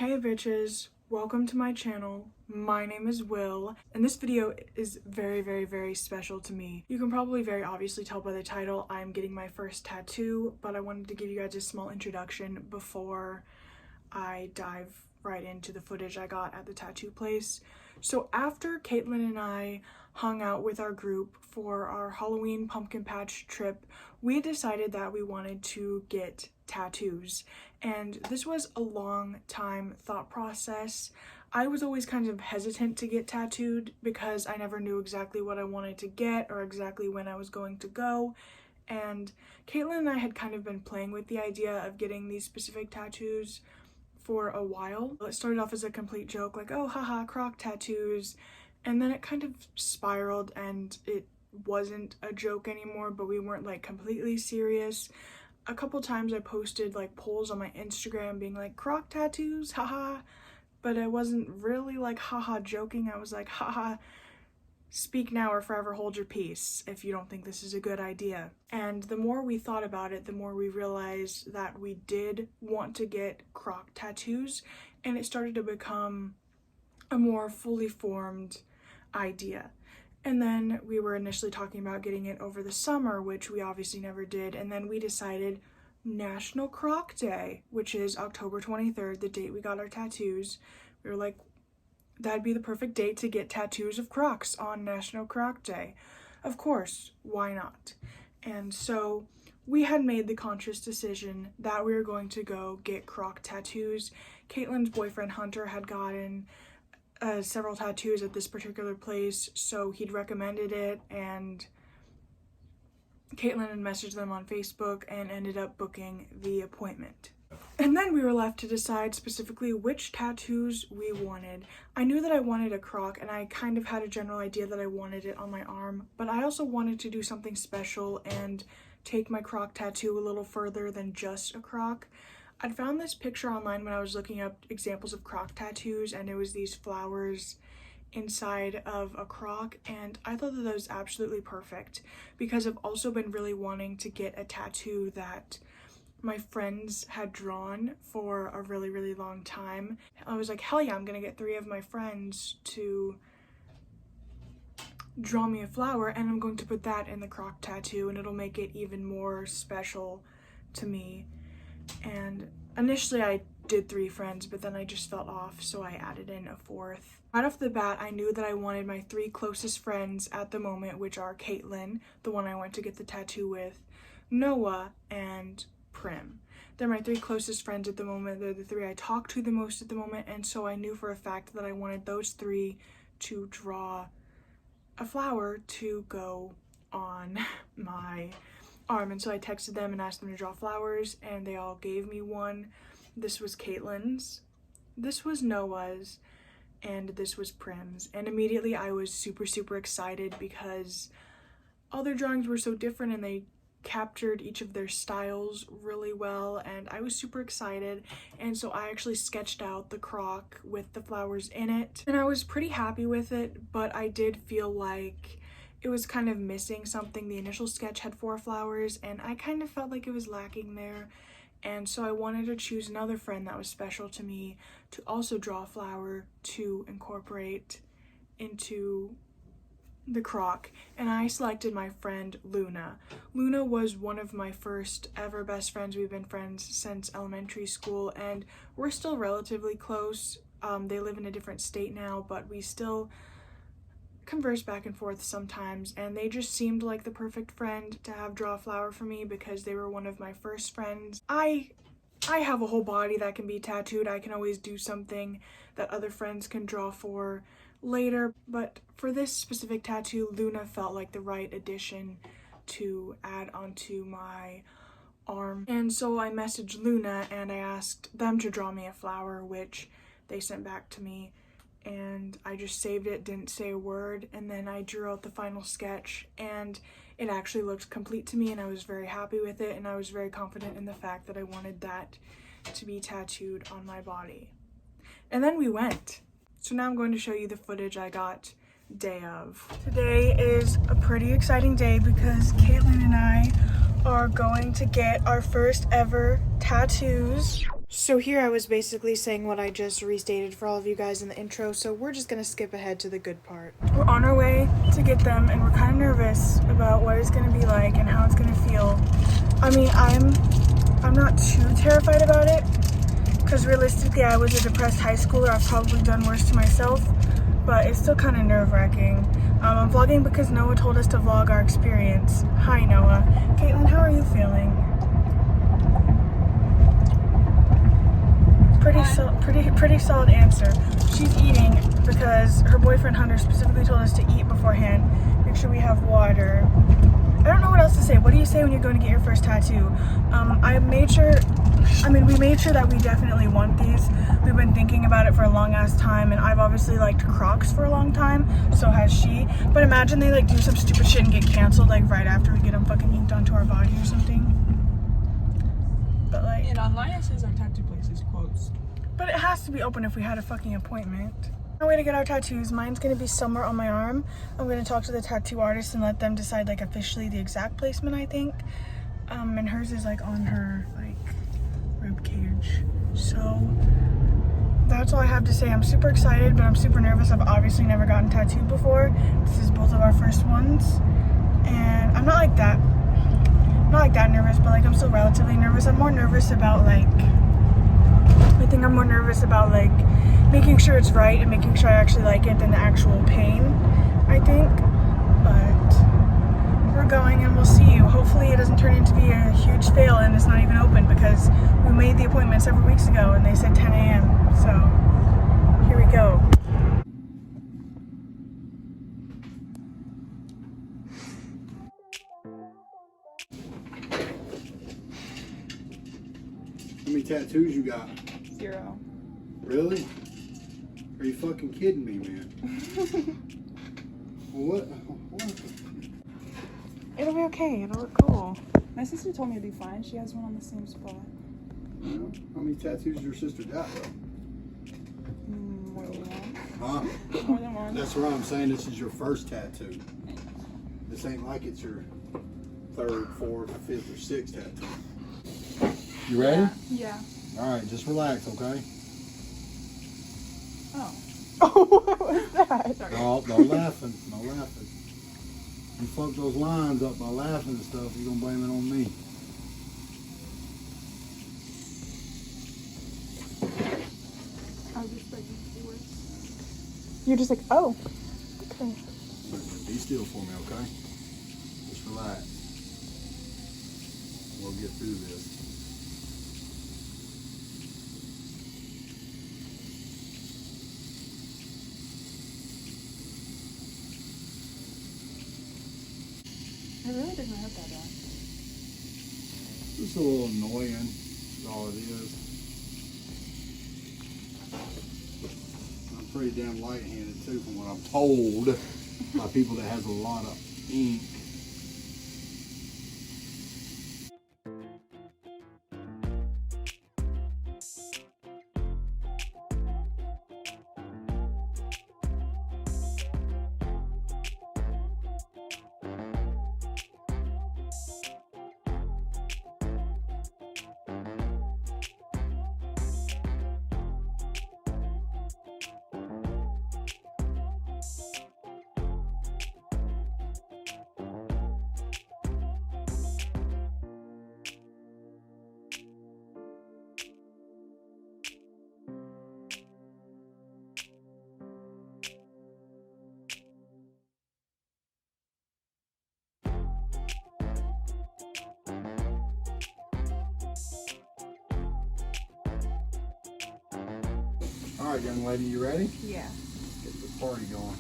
Hey bitches, welcome to my channel. My name is Will, and this video is very special to me. You can probably very obviously tell by the title I'm getting my first tattoo, but I wanted to give you guys a small introduction before I dive right into the footage I got at the tattoo place. So after Caitlyn and I hung out with our group for our Halloween pumpkin patch trip, we decided that we wanted to get tattoos. And this was a long time thought process. I was always kind of hesitant to get tattooed because I never knew exactly what I wanted to get or exactly when I was going to go. And Caitlyn and I had kind of been playing with the idea of getting these specific tattoos for a while. It started off as a complete joke, like, oh haha, croc tattoos, and then it kind of spiraled and it wasn't a joke anymore, but we weren't like completely serious. A couple times I posted like polls on my Instagram being like, croc tattoos, haha, but I wasn't really like haha joking. I was like, haha, speak now or forever hold your peace if you don't think this is a good idea. And the more we thought about it, the more we realized that we did want to get croc tattoos, and it started to become a more fully formed idea. And then we were initially talking about getting it over the summer, which we obviously never did, and then we decided National Croc Day, which is October 23rd, the date we got our tattoos. We were like, that'd be the perfect date to get tattoos of crocs on National Croc Day. Of course, why not? And so we had made the conscious decision that we were going to go get croc tattoos. Caitlyn's boyfriend Hunter had gotten several tattoos at this particular place, so he'd recommended it, and Caitlyn had messaged them on Facebook and ended up booking the appointment. And then we were left to decide specifically which tattoos we wanted. I knew that I wanted a croc, and I kind of had a general idea that I wanted it on my arm, but I also wanted to do something special and take my croc tattoo a little further than just a croc. I'd found this picture online when I was looking up examples of croc tattoos, and it was these flowers inside of a croc, and I thought that was absolutely perfect because I've also been really wanting to get a tattoo that my friends had drawn for a really long time. I was like, hell yeah, I'm gonna get 3 of my friends to draw me a flower, and I'm going to put that in the croc tattoo, and it'll make it even more special to me. And initially I did 3 friends, but then I just felt off, so I added in a 4th. Right off the bat, I knew that I wanted my 3 closest friends at the moment, which are Caitlyn, the one I went to get the tattoo with, Noah, and Prim. They're my 3 closest friends at the moment. They're the 3 I talk to the most at the moment, and so I knew for a fact that I wanted those 3 to draw a flower to go on my arm. And so I texted them and asked them to draw flowers, and they all gave me one. This was Caitlyn's, this was Noah's, and this was Prim's. And immediately I was super excited because all their drawings were so different and they captured each of their styles really well, and I was super excited. And so I actually sketched out the croc with the flowers in it, and I was pretty happy with it, but I did feel like it was kind of missing something. The initial sketch had 4 flowers, and I kind of felt like it was lacking there. And so I wanted to choose another friend that was special to me to also draw a flower to incorporate into the croc, and I selected my friend Luna. Luna was one of my first ever best friends. We've been friends since elementary school, and we're still relatively close. They live in a different state now, but we still converse back and forth sometimes, and they just seemed like the perfect friend to have draw a flower for me because they were one of my first friends. I have a whole body that can be tattooed. I can always do something that other friends can draw for later, but for this specific tattoo, Luna felt like the right addition to add onto my arm. And so I messaged Luna and I asked them to draw me a flower, which they sent back to me, and I just saved it, didn't say a word, and then I drew out the final sketch, and it actually looked complete to me, and I was very happy with it, and I was very confident in the fact that I wanted that to be tattooed on my body. And then we went. So now I'm going to show you the footage I got day of. Today is a pretty exciting day because Caitlyn and I are going to get our first ever tattoos. So here I was basically saying what I just restated for all of you guys in the intro, so we're just gonna skip ahead to the good part. We're on our way to get them, and we're kind of nervous about what it's gonna be like and how it's gonna feel. I mean, I'm not too terrified about it, because realistically I was a depressed high schooler. I've probably done worse to myself, but it's still kind of nerve-wracking. I'm vlogging because Noah told us to vlog our experience. Hi, Noah. Caitlyn, how are you feeling? Pretty solid answer. She's eating because her boyfriend Hunter specifically told us to eat beforehand. Make sure we have water. I don't know what else to say. What do you say when you're going to get your first tattoo? We made sure that we definitely want these. We've been thinking about it for a long ass time, and I've obviously liked Crocs for a long time, so has she. But imagine they like do some stupid shit and get canceled like right after we get them fucking inked onto our body or something. But like, and online it says our tattoo place is closed. But it has to be open if we had a fucking appointment. Our way to get our tattoos. Mine's gonna be somewhere on my arm. I'm gonna talk to the tattoo artist and let them decide like officially the exact placement, I think. And hers is like on her like rib cage. So that's all I have to say. I'm super excited, but I'm super nervous. I've obviously never gotten tattooed before. This is both of our first ones, and I'm not like that nervous, but like I'm still relatively nervous. I'm more nervous about like, I think I'm more nervous about like making sure it's right and making sure I actually like it than the actual pain, I think. But we're going and we'll see you. Hopefully it doesn't turn into be a huge fail and it's not even open, because we made the appointment several weeks ago and they said 10 a.m. So here we go. How many tattoos you got? 0. Really? Are you fucking kidding me, man? What? It'll be okay. It'll look cool. My sister told me it'd be fine. She has one on the same spot. How many tattoos your sister got, though? More than one. Huh? More than one. That's what I'm saying. This is your first tattoo. This ain't like it's your 3rd, 4th, 5th, or 6th tattoo. You ready? Yeah. All right, just relax, okay? Oh. Oh, what was that? Sorry. No laughing. No laughing. You fuck those lines up by laughing and stuff, you're gonna blame it on me. I was just like, words. You're just like, oh, okay. Be still for me, okay? Just relax. We'll get through this. It really doesn't hurt that bad. Just a little annoying, is all it is. I'm pretty damn light-handed too, from what I'm told by people that has a lot of ink. All right, young lady, you ready? Yeah. Get the party going.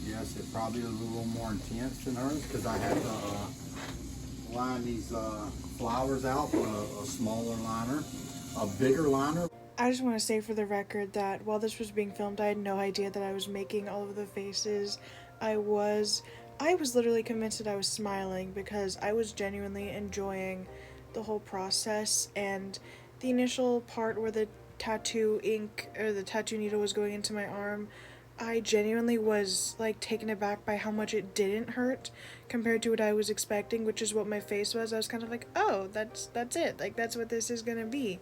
Yes, it probably is a little more intense than hers because I had to line these flowers out with a smaller liner, a bigger liner. I just want to say for the record that while this was being filmed, I had no idea that I was making all of the faces. I was literally convinced that I was smiling because I was genuinely enjoying the whole process, and the initial part where the tattoo ink or the tattoo needle was going into my arm, I genuinely was like taken aback by how much it didn't hurt compared to what I was expecting, which is what my face was. I was kind of like, oh, that's it. Like, that's what this is gonna be.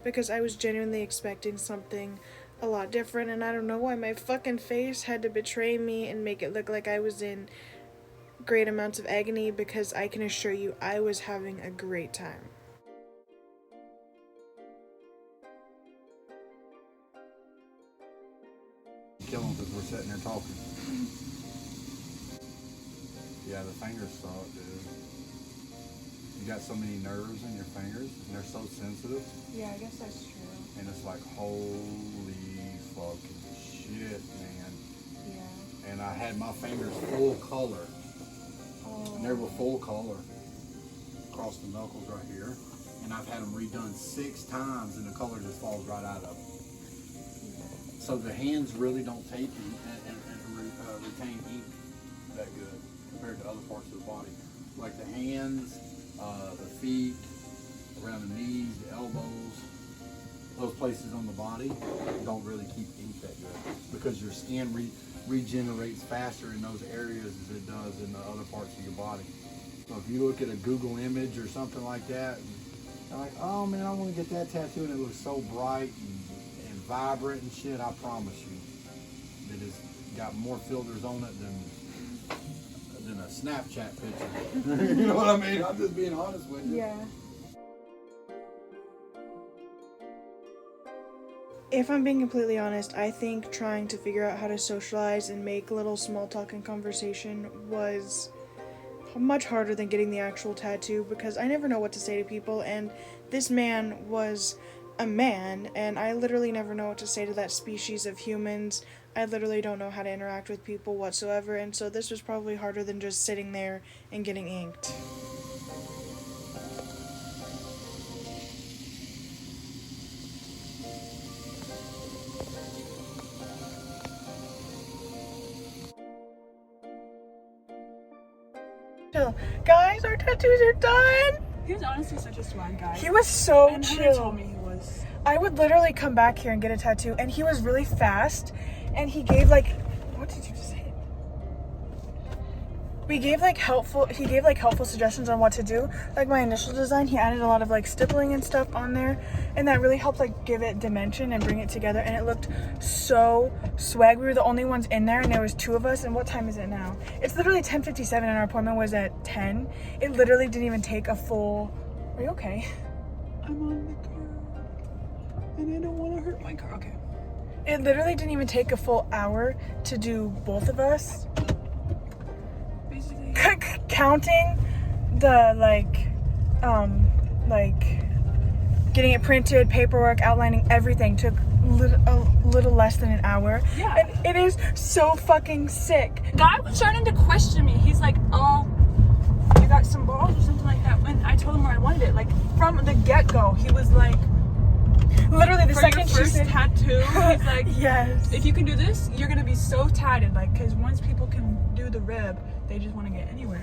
Because I was genuinely expecting something a lot different, and I don't know why my fucking face had to betray me and make it look like I was in great amounts of agony, because I can assure you I was having a great time. Kill them because we're sitting there talking. Yeah, the fingers suck, dude. You got so many nerves in your fingers, and they're so sensitive. Yeah, I guess that's true. And it's like, holy fucking shit, man. Yeah. And I had my fingers full color. Oh. And they were full color across the knuckles right here. And I've had them redone 6 times, and the color just falls right out of them. So the hands really don't take and retain ink that good compared to other parts of the body. Like the hands, the feet, around the knees, the elbows, those places on the body don't really keep ink that good because your skin regenerates faster in those areas as it does in the other parts of your body. So if you look at a Google image or something like that, and you're like, oh man, I want to get that tattoo, and it looks so bright and vibrant and shit, I promise you, it has got more filters on it than a Snapchat picture. You know what I mean? I'm just being honest with you. Yeah. If I'm being completely honest, I think trying to figure out how to socialize and make little small talk and conversation was much harder than getting the actual tattoo, because I never know what to say to people, and this man was a man, and I literally never know what to say to that species of humans. I literally don't know how to interact with people whatsoever, and so this was probably harder than just sitting there and getting inked. Chill. Guys, our tattoos are done! He was honestly such a swag guy. He was so and chill. told me he was. I would literally come back here and get a tattoo, and he was really fast, and he gave like, what did you just say? He gave like helpful suggestions on what to do. Like my initial design, he added a lot of like stippling and stuff on there, and that really helped like give it dimension and bring it together, and it looked so swag. We were the only ones in there, and there was 2 of us, and what time is it now? It's literally 10:57 and our appointment was at 10. It literally didn't even take a full, are you okay? I'm on the car, and I don't want to hurt my car. Okay. It literally didn't even take a full hour to do both of us. Basically. Counting the getting it printed, paperwork, outlining everything took a little less than an hour. Yeah. And it is so fucking sick. Guy was starting to question me. He's like, oh, you got some balls or something like that. When I told him where I wanted it, like from the get-go, he was like, Literally the for second your she first said tattoo, he's like, yes. if you can do this, you're gonna be so tatted, like, because once people can do the rib, they just want to get anywhere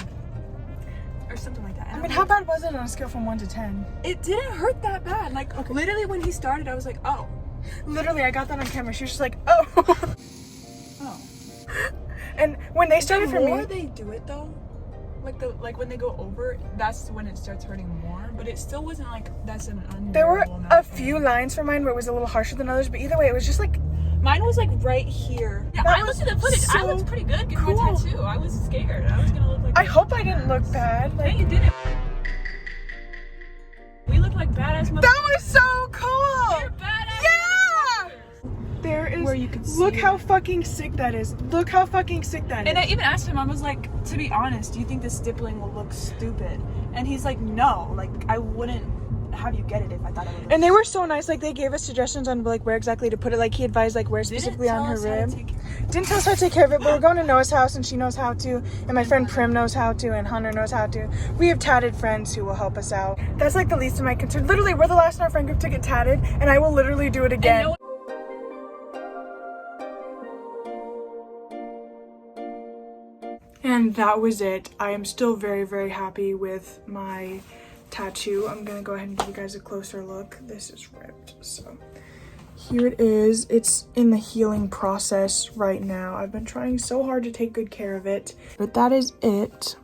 or something like that. And I mean, how bad was it on a scale from 1 to 10? it didn't hurt that bad. Like, okay. Literally when he started, I was like, oh. Literally, I got that on camera. She was just like, oh. Oh. And when they started for The more me, they do it though, like when they go over, that's when it starts hurting more. But it still wasn't like that's an unbearable there were amount a of pain. few lines for mine where it was a little harsher than others, but either way, it was just like, Mine was like right here. Yeah, That I was looked at the footage. I so looked pretty good getting cool. my tattoo. I was scared. I was gonna look like. I hope I didn't look bad. No, Like, you didn't. We looked like badass. that was so cool. You're badass. Yeah. There is. Where you can Look see how it. fucking sick that is. Look how fucking sick that is. And I even asked him. I was like, to be honest, do you think the stippling will look stupid? And he's like, no. Like I wouldn't have you get it if I thought it would. And they were so nice. Like they gave us suggestions on like where exactly to put it. Like he advised like where specifically on her rib. Didn't tell us how to take care of it, but we're going to Noah's house and she knows how to, and my friend Prim knows how to, and Hunter knows how to. We have tatted friends who will help us out. That's like the least of my concern. Literally, we're the last in our friend group to get tatted, and I will literally do it again. And that was it. I am still very, very happy with my tattoo. I'm gonna go ahead and give you guys a closer look. This is ripped, so Here it is. It's in the healing process right now. I've been trying so hard to take good care of it, but that is it.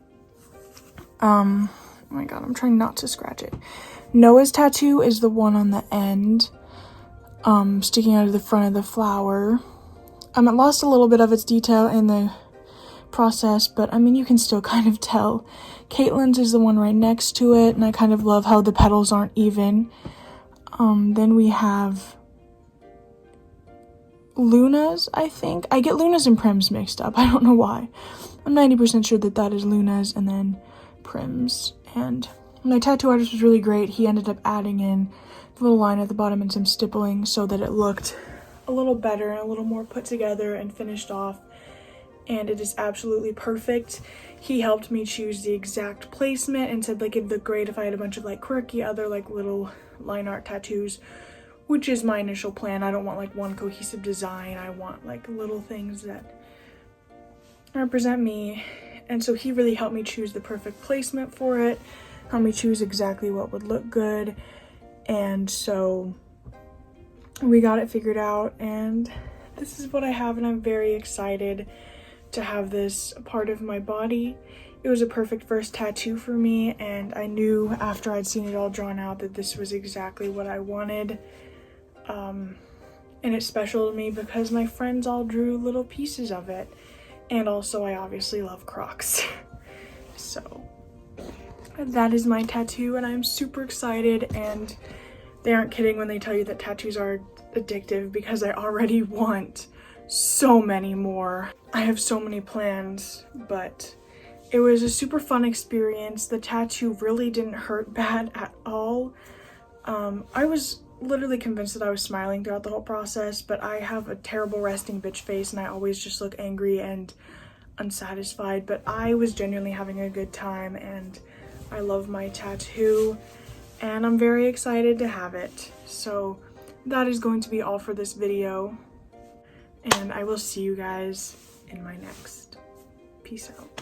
Oh my god, I'm trying not to scratch it. Noah's tattoo is the one on the end, sticking out of the front of the flower. It lost a little bit of its detail in the process, but I mean, you can still kind of tell. Caitlyn's is the one right next to it, and I kind of love how the petals aren't even. Then we have Luna's, I think. I get Luna's and Prim's mixed up. I don't know why. I'm 90% sure that that is Luna's and then Prim's. And my tattoo artist was really great. He ended up adding in the little line at the bottom and some stippling so that it looked a little better and a little more put together and finished off. And it is absolutely perfect. He helped me choose the exact placement and said like it'd look great if I had a bunch of like quirky other like little line art tattoos, which is my initial plan. I don't want like one cohesive design. I want like little things that represent me. And so he really helped me choose the perfect placement for it, helped me choose exactly what would look good. And so we got it figured out, and this is what I have, and I'm very excited to have this a part of my body. It was a perfect first tattoo for me, and I knew after I'd seen it all drawn out that this was exactly what I wanted. And it's special to me because my friends all drew little pieces of it, and also I obviously love Crocs. So that is my tattoo, and I'm super excited, and they aren't kidding when they tell you that tattoos are addictive, because I already want so many more. I have so many plans, but it was a super fun experience. The tattoo really didn't hurt bad at all. I was literally convinced that I was smiling throughout the whole process, but I have a terrible resting bitch face and I always just look angry and unsatisfied, but I was genuinely having a good time, and I love my tattoo, and I'm very excited to have it. So that is going to be all for this video, and I will see you guys in my next. Peace out.